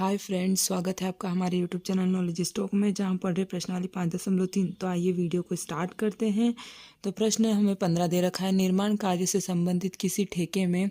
Hi friends, स्वागत है आपका हमारे यूट्यूब चैनल नॉलेज स्टॉक में, जहां पढ़ रहे प्रश्नावली 5.3। तो आइए वीडियो को स्टार्ट करते हैं। तो प्रश्न हमें 15 दे रखा है। निर्माण कार्य से संबंधित किसी ठेके में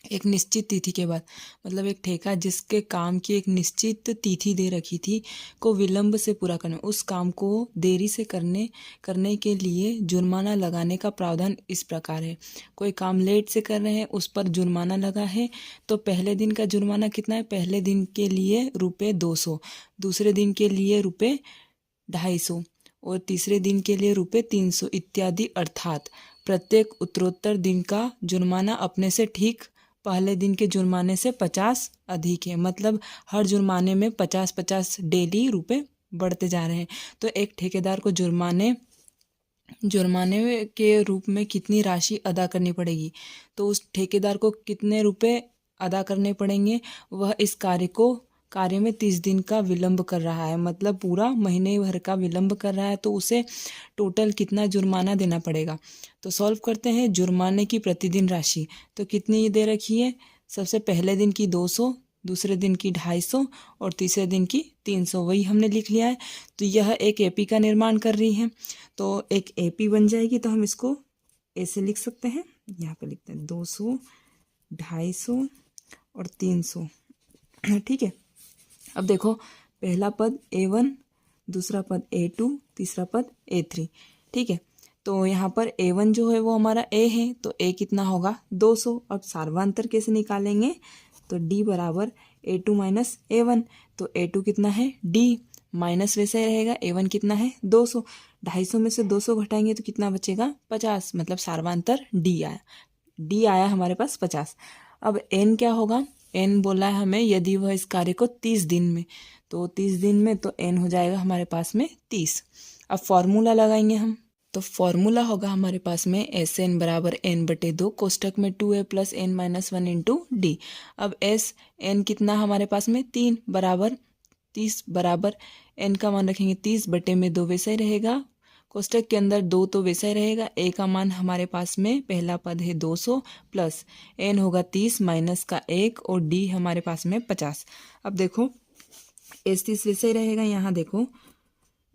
एक निश्चित तिथि के बाद, मतलब एक ठेका जिसके काम की एक निश्चित तिथि दे रखी थी को विलंब से पूरा करने, उस काम को देरी से करने के लिए जुर्माना लगाने का प्रावधान इस प्रकार है। कोई काम लेट से कर रहे हैं, उस पर जुर्माना लगा है। तो पहले दिन का जुर्माना कितना है? पहले दिन के लिए ₹200, दूसरे दिन के लिए ₹250 और तीसरे दिन के लिए ₹300 इत्यादि। अर्थात प्रत्येक उत्तरोत्तर दिन का जुर्माना अपने से ठीक पहले दिन के जुर्माने से 50 अधिक है। मतलब हर जुर्माने में 50-50 डेली रुपए बढ़ते जा रहे हैं। तो एक ठेकेदार को जुर्माने के रूप में कितनी राशि अदा करनी पड़ेगी? तो उस ठेकेदार को कितने रुपए अदा करने पड़ेंगे? वह इस कार्य में 30 दिन का विलंब कर रहा है, मतलब पूरा महीने भर का विलंब कर रहा है। तो उसे टोटल कितना जुर्माना देना पड़ेगा? तो सॉल्व करते हैं। जुर्माने की प्रतिदिन राशि तो कितनी दे रखी है? सबसे पहले दिन की 200, दूसरे दिन की 250 और तीसरे दिन की 300, वही हमने लिख लिया है। तो यह एक एपी का निर्माण कर रही है, तो एक एपी बन जाएगी। तो हम इसको ऐसे लिख सकते हैं, यहाँ पे लिखते हैं 200, 250 और 300। ठीक है। अब देखो, पहला पद A1, दूसरा पद A2, तीसरा पद A3। ठीक है। तो यहाँ पर A1 जो है वो हमारा A है, तो A कितना होगा? 200। अब सार्वांतर कैसे निकालेंगे? तो D बराबर A2 माइनस A1। तो A2 कितना है? D माइनस वैसे ही रहेगा। A1 कितना है? 200। 250 में से 200 घटाएंगे तो कितना बचेगा? 50। मतलब सार्वांतर D आया। D आया हमारे पास 50। अब N क्या होगा? N बोला है हमें यदि वह इस कार्य को 30 दिन में, तो 30 दिन में तो N हो जाएगा हमारे पास में 30। अब फॉर्मूला लगाएंगे हम। तो फॉर्मूला होगा हमारे पास में SN बराबर N/2 कोष्टक में 2A plus N-1 into D। अब SN कितना हमारे पास में? 3 बराबर 30 बराबर N का मान रखेंगे 30/2, वैसा ही रहेगा। कोष्टक के अंदर 2 तो वैसा ही रहेगा। A का मान हमारे पास में पहला पद है 200 प्लस N होगा 30 माइनस का 1 और D हमारे पास में 50। अब देखो S30 वैसे ही रहेगा। यहाँ देखो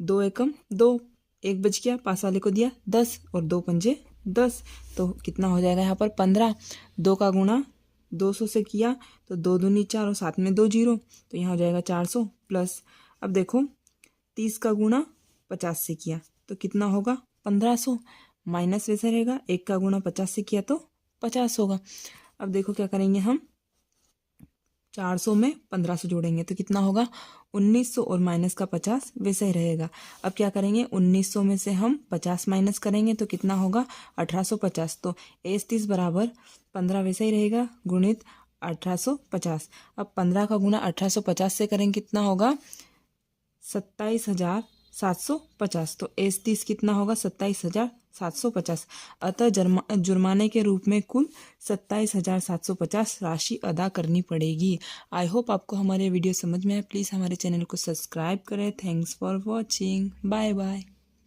2 एकम 2, 1 बच गया, पास वाले को दिया 10 और 2 पंजे 10। तो कितना हो जाएगा यहाँ पर? 15। 2 का गुणा 200 से किया तो 2 दूनी 4 और साथ में 2 जीरो, तो यहाँ हो जाएगा 400 प्लस। अब देखो 30 का गुणा 50 से किया तो कितना होगा? 1500 माइनस वैसे रहेगा। 1 का गुणा 50 से किया तो 50 होगा। अब देखो क्या करेंगे हम? 400 में 1500 जोड़ेंगे तो कितना होगा? 1900 और माइनस का 50 वैसा ही रहेगा। अब क्या करेंगे? 1900 में से हम 50 माइनस करेंगे तो कितना होगा? 1850। तो S30 बराबर 15 वैसा ही रहेगा गुणित 1850। अब 15 का गुणा 1850 से करेंगे कितना होगा? 27,750। तो S30 कितना होगा? 27,750। अतः जुर्माने के रूप में कुल 27,750 राशि अदा करनी पड़ेगी। आई होप आपको हमारे वीडियो समझ में आए। प्लीज़ हमारे चैनल को सब्सक्राइब करें। Thanks for watching. Bye bye.